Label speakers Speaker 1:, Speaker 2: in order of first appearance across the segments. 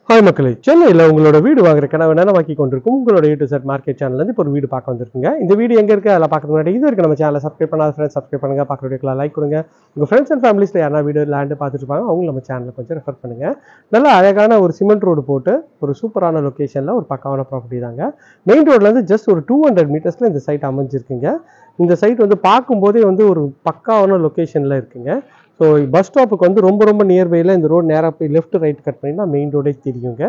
Speaker 1: Hi மக்களே, சென்னையில் உங்களோட வீடு வாங்குற கனவு நனவாக்கி கொண்டிருக்கும் உங்களோட A to Z மார்க்கெட் சேனல்லேருந்து இப்போ ஒரு வீடு பார்க்க வந்திருக்குங்க. இந்த வீடு எங்கே இருக்குது அதில் பார்க்கறது முன்னாடி இது வரைக்கும் நம்ம சேனலை சப்ஸ்கிரைப் பண்ணாத ஃப்ரெண்ட்ஸ் சப்ஸ்கிரைப் பண்ணுங்கள், பார்க்குற வீடியோக்கெல்லாம் லைக் கொடுங்க. உங்கள் ஃப்ரெண்ட்ஸ் அண்ட் ஃபேமிலிஸில் யாரா வீடு லேண்டு பார்த்துட்டு இருப்பாங்க அவங்க நம்ம சேனலை கொஞ்சம் ரெஃபர் பண்ணுங்கள். நல்ல அழகான ஒரு சிமெண்ட் ரோடு போட்டு ஒரு சூப்பரான லொக்கேஷனில் ஒரு பக்காவான ப்ராப்பர்ட்டி தாங்க. மெயின் ரோட்லேருந்து ஜஸ்ட் ஒரு 200 மீட்டர்ஸில் இந்த சைட் அமைஞ்சிருக்குங்க. இந்த சைட் வந்து பார்க்கும்போதே வந்து ஒரு பக்காவான லொக்கேஷனில் இருக்குங்க. ஸோ பஸ் ஸ்டாப்புக்கு வந்து ரொம்ப நியர்பையில் இந்த ரோடு நேராக போய் லெஃப்ட் ரைட் கட் பண்ணிங்கன்னா மெயின் ரோடே தெரியுங்க.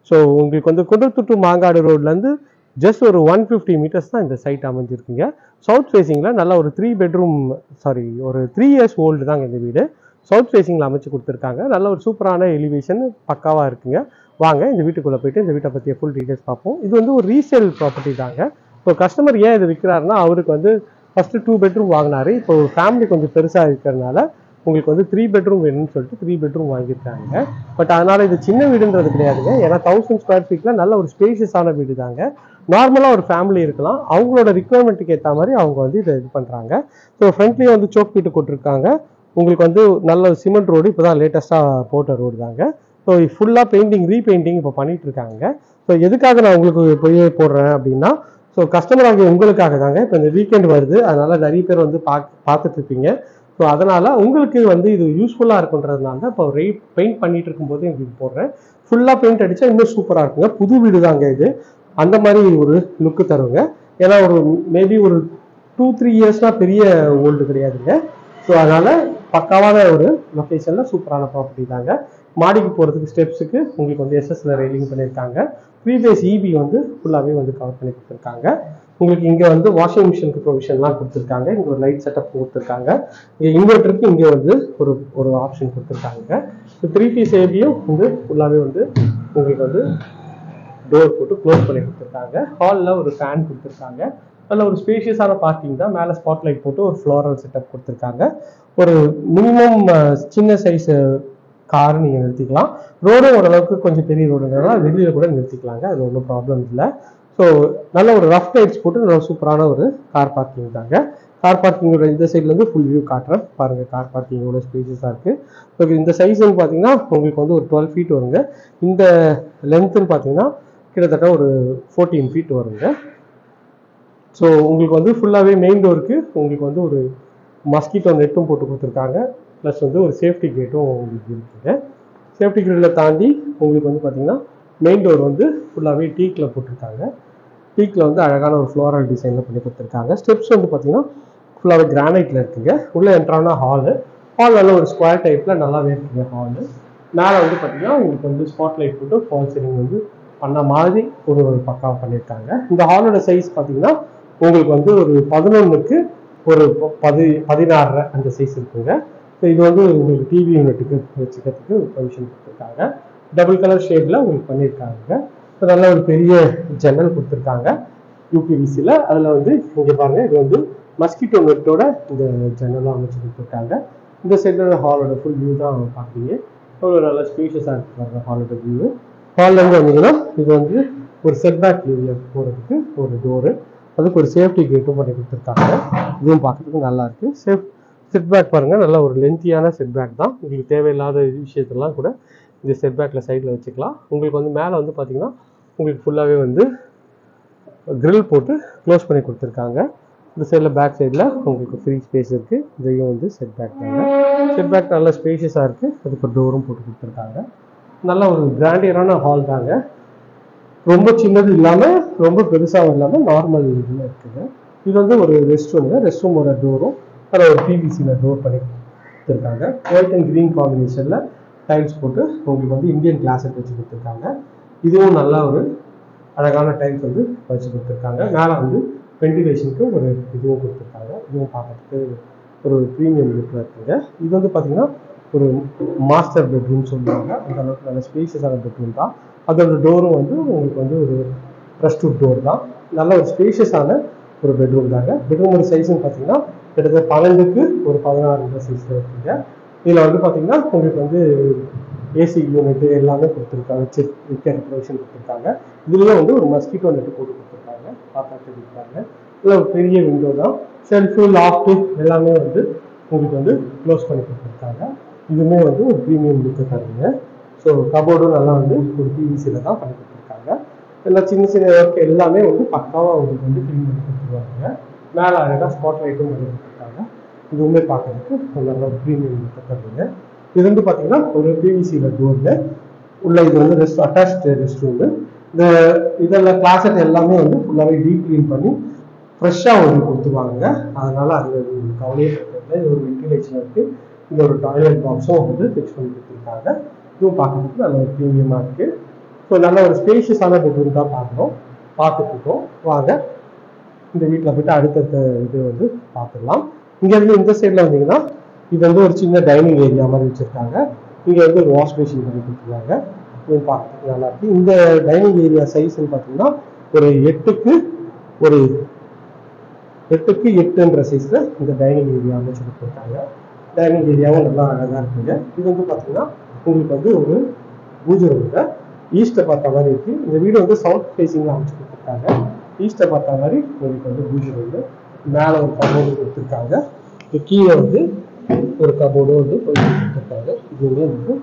Speaker 1: ஸோ உங்களுக்கு வந்து குன்றத்தூர் டு மாங்காடு ரோட்லேருந்து ஜஸ்ட் ஒரு 150 மீட்டர்ஸ் தான் இந்த சைட் அமைஞ்சிருக்குங்க. சவுத் ஃபேஸிங்கில் நல்லா ஒரு 3 இயர்ஸ் ஓல்டு தாங்க இந்த வீடு. சவுத் ஃபேஸிங்கில் அமைச்சு கொடுத்துருக்காங்க. நல்ல ஒரு சூப்பரான எலிவேஷன் பக்காவாக இருக்குங்க. வாங்க இந்த வீட்டுக்குள்ளே போயிட்டு இந்த வீட்டை பற்றிய ஃபுல் டீட்டெயில்ஸ் பார்ப்போம். இது வந்து ஒரு ரீசேல் ப்ராப்பர்ட்டி தாங்க. இப்போ கஸ்டமர் ஏன் இது விற்கிறாருன்னா அவருக்கு வந்து ஃபஸ்ட்டு 2 பெட்ரூம் வாங்கினாரு. இப்போ ஃபேமிலி கொஞ்சம் பெருசாக இருக்கிறதுனால உங்களுக்கு வந்து 3 பெட்ரூம் வேணும்னு சொல்லிட்டு 3 பெட்ரூம் வாங்கியிருக்காங்க. பட் அதனால இது சின்ன வீடுன்றது கிடையாதுங்க. ஏன்னா 1000 ஸ்கொயர் ஃபீட்டில் நல்ல ஒரு ஸ்பேஷியஸான வீடு தாங்க. நார்மலாக ஒரு ஃபேமிலி இருக்கலாம், அவங்களோட ரிக்குவயர்மெண்ட்டுக்கு ஏற்ற மாதிரி அவங்க வந்து இதை இது பண்ணுறாங்க. ஸோ ஃப்ரண்ட்லேயே வந்து சோக் வீட்டு போட்டிருக்காங்க. உங்களுக்கு வந்து நல்ல சிமெண்ட் ரோடு இப்போ தான் லேட்டஸ்ட்டாக போட்ட ரோடு தாங்க. ஸோ ஃபுல்லாக ரீபெயிண்டிங் இப்போ பண்ணிட்டு இருக்காங்க. ஸோ எதுக்காக நான் உங்களுக்கு போய் போடுறேன் அப்படின்னா, ஸோ கஸ்டமர் ஆகிய உங்களுக்காக தாங்க. இப்போ இந்த வீக்கெண்ட் வருது, அதனால நிறைய பேர் வந்து பார்த்துட்டு இருப்பீங்க. ஸோ அதனால் உங்களுக்கு வந்து இது யூஸ்ஃபுல்லாக இருக்குன்றதுனால தான் இப்போ பெயிண்ட் பண்ணிட்டு இருக்கும்போது உங்களுக்கு போடுறேன். ஃபுல்லாக பெயிண்ட் அடித்தா இன்னும் சூப்பராக இருக்குங்க. புது வீடு தாங்க இது, அந்த மாதிரி ஒரு லுக்கு தருங்க. ஏன்னா ஒரு மேபி ஒரு 2-3 இயர்ஸ்னால் பெரிய ஓல்டு கிடையாதுங்க. ஸோ அதனால் பக்காவான ஒரு லொக்கேஷனில் சூப்பரான ப்ராப்பர்ட்டி தாங்க. மாடிக்கு போகிறதுக்கு ஸ்டெப்ஸுக்கு உங்களுக்கு வந்து எஸ்எஸ்ல ரெயிலிங் பண்ணியிருக்காங்க. 3 ஃபேஸ் EB வந்து ஃபுல்லாகவே வந்து கவர் பண்ணி கொடுத்துருக்காங்க. உங்களுக்கு இங்கே வந்து வாஷிங் மிஷினுக்கு ப்ரொவிஷன்லாம் கொடுத்துருக்காங்க. இங்கே ஒரு லைட் செட்டப் கொடுத்துருக்காங்க. இங்கே இன்வெர்ட்டருக்கு இங்கே வந்து ஒரு ஆப்ஷன் கொடுத்துருக்காங்க. ஸோ 3 ஃபேஸ் EBயும் வந்து ஃபுல்லாகவே வந்து உங்களுக்கு வந்து டோர் போட்டு க்ளோஸ் பண்ணி கொடுத்துருக்காங்க. ஹாலில் ஒரு ஃபேன் கொடுத்துருக்காங்க. நல்ல ஒரு ஸ்பேஷியஸான பார்க்கிங் தான். மேலே ஸ்பாட்லைட் போட்டு ஒரு ஃப்ளோரல் செட்டப் கொடுத்துருக்காங்க. ஒரு மினிமம் சின்ன சைஸ் கார் நீங்கள் நிறுத்திக்கலாம். ரோடும் ஓரளவுக்கு கொஞ்சம் பெரிய ரோடுங்கிறதுனால வெளியில் கூட நிறுத்திக்கலாங்க, அது ஒன்றும் ப்ராப்ளம் இல்லை. ஸோ நல்ல ஒரு ரஃப் லைட்ஸ் போட்டு நல்ல சூப்பரான ஒரு கார் பார்க்கிங் தாங்க. கார் பார்க்கிங்கோட இந்த சைட்லேருந்து ஃபுல் வியூ காட்டுறேன் பாருங்கள். கார் பார்க்கிங்கோட ஸ்பேஸஸாக இருக்குது. ஸோ இந்த சைஸ்ன்னு பார்த்தீங்கன்னா உங்களுக்கு வந்து ஒரு 12 ஃபீட் வருங்க. இந்த லென்த்துன்னு பார்த்தீங்கன்னா கிட்டத்தட்ட ஒரு 14 ஃபீட் வருங்க. ஸோ உங்களுக்கு வந்து ஃபுல்லாகவே மெயின் டோருக்கு உங்களுக்கு வந்து ஒரு மஸ்கிட்டோ நெட்டும் போட்டு கொடுத்துருக்காங்க. ப்ளஸ் வந்து ஒரு சேஃப்டி கேட்டும் உங்களுக்கு இருக்குங்க. சேஃப்டி கேட்டில் தாண்டி உங்களுக்கு வந்து பார்த்தீங்கன்னா மெயின் டோர் வந்து ஃபுல்லாகவே டீக்கில் போட்டிருக்காங்க. டீக்கில் வந்து அழகான ஒரு ஃப்ளோரல் டிசைனில் பண்ணி கொடுத்துருக்காங்க. ஸ்டெப்ஸ் வந்து பார்த்தீங்கன்னா ஃபுல்லாகவே கிரானைட்டில் இருக்குங்க. உள்ளே என்ட்ரான ஹால் நல்ல ஒரு ஸ்கொயர் டைப்பில் நல்லாவே இருக்குங்க. ஹாலு மேலே வந்து பார்த்தீங்கன்னா உங்களுக்கு வந்து ஸ்பாட் லைட் போட்டு ஃபால் சீலிங் வந்து பண்ண மாதிரி ஒரு பக்காவாக பண்ணியிருக்காங்க. இந்த ஹாலோட சைஸ் பார்த்தீங்கன்னா உங்களுக்கு வந்து ஒரு 11க்கு ஒரு 16 அந்த சைஸ் இருக்குங்க. ஸோ இது வந்து உங்களுக்கு டிவி யூனிட்டுக்கு வச்சுக்கிறதுக்கு ப்ரொவிஷன் கொடுத்துருக்காங்க. டபுள் கலர் ஷேடில் உங்களுக்கு பண்ணியிருக்காங்க. ஸோ நல்ல ஒரு பெரிய ஜன்னல் கொடுத்துருக்காங்க UPVCயில். அதில் வந்து இங்கே பாருங்கள், இது வந்து மஸ்கிட்டோ நெட்டோட இந்த ஜன்னலாக அமைச்சு கொடுத்துருக்காங்க. இந்த சைடோட ஹாலோட ஃபுல் வியூ தான் பார்க்குறீங்க. ஒரு நல்ல ஸ்பேஷியஸாக இருக்கிறாங்க ஹாலோட வியூ. ஹால்லேருந்து வந்தீங்கன்னா இது வந்து ஒரு செட்பேக் ஏரியா போகிறதுக்கு ஒரு டோரு, அதுக்கு ஒரு சேஃப்டி கேட்டும் பண்ணி கொடுத்துருக்காங்க. இதுவும் பார்க்குறதுக்கு நல்லா இருக்குது. செட்பேக் பாருங்கள், நல்ல ஒரு லென்த்தியான செட்பேக் தான். உங்களுக்கு தேவையில்லாத விஷயத்தெல்லாம் கூட இந்த செட்பேக்கில் சைடில் வச்சுக்கலாம். உங்களுக்கு வந்து மேலே வந்து பார்த்தீங்கன்னா உங்களுக்கு ஃபுல்லாகவே வந்து கிரில் போட்டு க்ளோஸ் பண்ணி கொடுத்துருக்காங்க. இந்த சைடில் பேக் சைடில் உங்களுக்கு ஃப்ரீ ஸ்பேஸ் இருக்குது. இதையும் வந்து செட்பேக் தாங்க. செட்பேக் நல்ல ஸ்பேஷியஸாக இருக்குது. அதுக்கு ஒரு டோரும் போட்டு கொடுத்துருக்காங்க. நல்ல ஒரு கிராண்டியரான ஹால் தாங்க. ரொம்ப சின்னது இல்லாமல் ரொம்ப பெருசாகவும் இல்லாமல் நார்மல் இதில் இருக்குங்க. இது வந்து ஒரு ரெஸ்ட் ரூமோட டோரும் அதில் ஒரு PVCயில் டோர் பண்ணி கொடுத்துருக்காங்க. ஒயிட் அண்ட் க்ரீன் காம்பினேஷனில் டைல்ஸ் போட்டு உங்களுக்கு வந்து இந்தியன் கிளாஸட் வச்சு கொடுத்துருக்காங்க. இதுவும் நல்லா ஒரு அழகான டைல்ஸ் வந்து வச்சு கொடுத்துருக்காங்க. மேலே வந்து வென்டிலேஷனுக்கு ஒரு இதுவும் கொடுத்துருக்காங்க. இதுவும் பார்க்கறதுக்கு ஒரு ப்ரீமியம் லுக்கில் இருக்குங்க. இது வந்து பார்த்தீங்கன்னா ஒரு மாஸ்டர் பெட்ரூம் சொல்லுவாங்க. அந்த அளவுக்கு நல்ல ஸ்பேஷியஸான பெட்ரூம் தான். அதோட டோரும் வந்து உங்களுக்கு வந்து ஒரு ப்ரெஸ்டூட் டோர் தான். நல்ல ஒரு ஸ்பேஷியஸான ஒரு பெட்ரூம் தாங்க. பெட்ரூமோட சைஸ்ன்னு பார்த்தீங்கன்னா கிட்டத்தட்ட 12க்கு ஒரு 16 சைஸில் இருக்குங்க. இதில் வந்து பார்த்தீங்கன்னா உங்களுக்கு வந்து AC யூனிட்டு எல்லாமே கொடுத்துருக்காங்க. விற்கிற ப்ரொவிஷன் கொடுத்துருக்காங்க. இதுலேயும் வந்து ஒரு மஸ்கிட்டோ நெட்டு போட்டு கொடுத்துருக்காங்க. பார்த்தாட்டு கொடுத்துருக்காங்க. இல்லை ஒரு பெரிய விண்டோ தான். செல்ஃபு லாஃப்ட்டு எல்லாமே வந்து உங்களுக்கு வந்து க்ளோஸ் பண்ணி கொடுத்துருக்காங்க. இதுவுமே வந்து ஒரு ப்ரீமியம் லுக்கு தருங்க. ஸோ கபோர்டும் நல்லா வந்து ஒரு பிவிசியில் தான் பண்ணி கொடுத்துருக்காங்க. எல்லாம் சின்ன சின்ன ஒர்க் எல்லாமே வந்து பக்காவாக உங்களுக்கு வந்து க்ளீன் பண்ணி கொடுத்துருவாங்க. மேலே அழகாக ஸ்பாட் லைட்டும் பண்ணி கொடுத்துருக்காங்க. இதுவுமே பார்க்கறதுக்கு நல்லா ப்ரீமியம் தருவீங்க. இது வந்து பார்த்தீங்கன்னா ஒரு பிவிசியில் டோரில் உள்ள இது வந்து அட்டாச்டு ரெஸ்ட் ரூமு. இந்த இதெல்லாம் கிளாஸட் எல்லாமே வந்து ஃபுல்லாகவே டீப் க்ளீன் பண்ணி ஃப்ரெஷ்ஷாக உங்களுக்கு கொடுத்துருவாங்க. அதனால அது கவலையே படுறதில்லை. இது ஒரு வென்டிலேஷன் இருக்குது. இந்த ஒரு டாய்லெட் பாக்ஸும் வந்து ஃபிக்ஸ் பண்ணி கொடுத்துருக்காங்க. இதுவும் பார்க்கறதுக்கு நல்ல ஒரு ப்ரீமியமாக இருக்குது. ஸோ நல்ல ஒரு ஸ்பேஷியஸான பெட்ரூம் தான் பார்த்துட்ருக்கோம். வாங்க இந்த வீட்டில் போய்ட்டு அடுத்தடுத்த இது வந்து பார்த்துடலாம். இங்கேருந்து இந்த சைடில் வந்தீங்கன்னா இது வந்து ஒரு சின்ன டைனிங் ஏரியா மாதிரி வச்சுருக்காங்க. இங்கே வந்து ஒரு வாஷ் பேஷன் பண்ணி கொடுத்துருக்காங்க. இதுவும் பார்க்கறதுக்கு நல்லா இருக்குது. இந்த டைனிங் ஏரியா சைஸ்ன்னு பார்த்தீங்கன்னா ஒரு 8x8 சைஸில் இந்த டைனிங் ஏரியா அமைச்சு கொடுத்துருக்காங்க. டைனிங் ஏரியாவும் நல்லா அழகாக இருக்குங்க. இது வந்து பார்த்தீங்கன்னா உங்களுக்கு வந்து ஒரு பூஜை ரூமில் ஈஸ்ட்டை பார்த்த மாதிரி இருக்குது. இந்த வீடு வந்து சவுத் ஃபேஸிங்கில் அமைச்சு கொடுத்துருக்காங்க. ஈஸ்ட்டை பார்த்த மாதிரி உங்களுக்கு வந்து பூஜை ரூமு. மேலே ஒரு கபோர்டு கொடுத்துருக்காங்க. கீழே வந்து ஒரு கபோர்டும் வந்து கொடுத்துருக்காங்க. இதுவுமே வந்து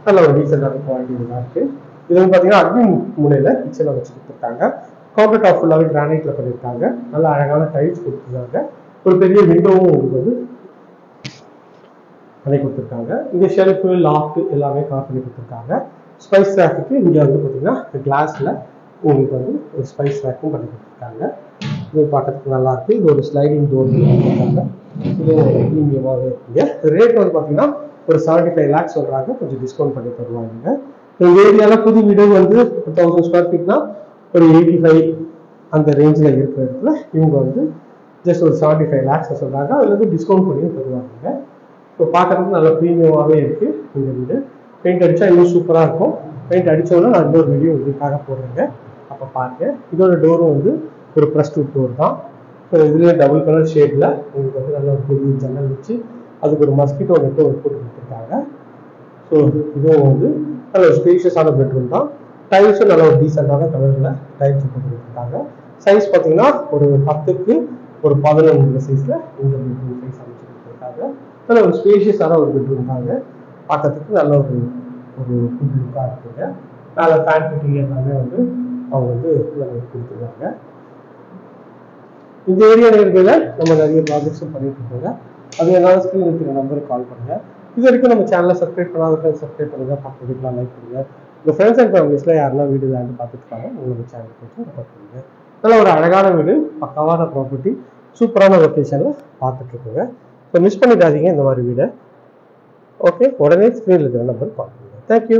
Speaker 1: நல்ல ஒரு டீசெண்டான குவாலிட்டி தான் இருக்குது. இது வந்து பார்த்தீங்கன்னா அக்னி முனையில் கிச்சனை வச்சு கொடுத்துருக்காங்க. கவுண்டர் டாப் ஃபுல்லாகவே கிரானைட்டில் பண்ணியிருக்காங்க. நல்ல அழகான டைல்ஸ் கொடுத்துருக்காங்க. ஒரு பெரிய விண்டோவும் உங்களுக்கு வந்து பண்ணி கொடுத்துருக்காங்க. இங்கே ஷெல்ஃபு லாஃப்ட் எல்லாமே கவர் பண்ணி கொடுத்துருக்காங்க. ஸ்பைஸ் ரேக்குக்கு இங்கே வந்து பார்த்தீங்கன்னா கிளாஸில் உங்களுக்கு வந்து ஒரு ஸ்பைஸ் ரேக்கும் பண்ணி கொடுத்துருக்காங்க. இது பார்க்கறதுக்கு நல்லா இருக்குது. இது ஒரு ஸ்லைடிங் டோர் கொடுத்துருக்காங்க. இது ப்ரீமியமாகவே இருக்குங்க. ரேட் வந்து பார்த்தீங்கன்னா ஒரு 75 lakhs சொல்கிறாங்க. கொஞ்சம் டிஸ்கவுண்ட் பண்ணி தருவாங்க. இந்த ஏரியாவில் புது வீடு வந்து 1000 square feetனா ஒரு 85 அந்த ரேஞ்சில் இருக்கிற இடத்துல இவங்க வந்து ஜஸ்ட் ஒரு 75 lakhs சொல்கிறாங்க. அதில் வந்து டிஸ்கவுண்ட் பண்ணி தருவாங்க. இப்போ பார்க்கறதுக்கு நல்ல ப்ரீமியமாகவே இருக்குது இந்த வீடு. பெயிண்ட் அடித்தா இன்னும் சூப்பராக இருக்கும். பெயிண்ட் அடித்தோன்னா நான் இன்னொரு வீடியோ உங்களுக்காக போடுறேங்க. அப்போ பாருங்க. இதோட டோரும் வந்து ஒரு ப்ரெஸ் டூ டோர் தான். ஸோ இதுலேயே டபுள் கலர் ஷேடில் உங்களுக்கு வந்து நல்ல ஒரு பெரிய ஜன்னல் வச்சு அதுக்கு ஒரு மஸ்கிட்டோ நெட்டு ஒரு போட்டு கொடுத்துருக்காங்க. ஸோ இதுவும் வந்து நல்ல ஒரு ஸ்பேஷியஸான பெட்ரூம் தான். டைல்ஸும் நல்ல ஒரு டீசெண்டான கலரில் டைல்ஸ் போட்டு கொடுத்துருக்காங்க. சைஸ் பார்த்தீங்கன்னா ஒரு 10க்கு ஒரு 11 சைஸில் இந்த பெட்ரூம் சைஸ் அமைச்சு கொடுத்துருக்காங்க. நல்ல ஒரு ஸ்பேஷியஸான ஒரு பெட்ரூம் தாங்க. பார்க்கறதுக்கு நல்ல ஒரு ஃபுட் லுக்காக இருக்குங்க. மேலே ஃபேன் ஃபிட்டிங் எல்லாமே வந்து அவங்க வந்து கொடுத்துருக்காங்க. இந்த ஏரியா இருக்கிறத நம்ம நிறைய ப்ராஜெக்ட்ஸும் பண்ணிட்டு இருக்கோங்க. அது என்னாலும் ஸ்க்ரீன் இருக்கிற நம்பருக்கு கால் பண்ணுங்க. இது வரைக்கும் நம்ம சேனலை சப்ஸ்கிரைப் பண்ணாத ஃப்ரெண்ட்ஸ் சப்ஸ்கிரைப் பண்ணுங்க. பார்த்துக்கலாம், லைக் பண்ணுங்க. உங்கள் ஃப்ரெண்ட்ஸ் அண்ட் ஃபேமிலிஸில் யாருன்னா வீடு விளையாண்டு பார்த்துருக்காங்க உங்களோட சேனலுக்கு வச்சு ரெஃபர் பண்ணுங்க. நல்ல ஒரு அழகான வீடு, பக்காவான ப்ராப்பர்ட்டி, சூப்பரான லொக்கேஷனில் பார்த்துட்ருக்கோங்க. ஸோ மிஸ் பண்ணிடாதீங்க இந்த மாதிரி வீடை. ஓகே, உடனே ஸ்க்ரீனில் இருக்கிற நம்பருக்கு கால் பண்ணுங்க. தேங்க்யூ.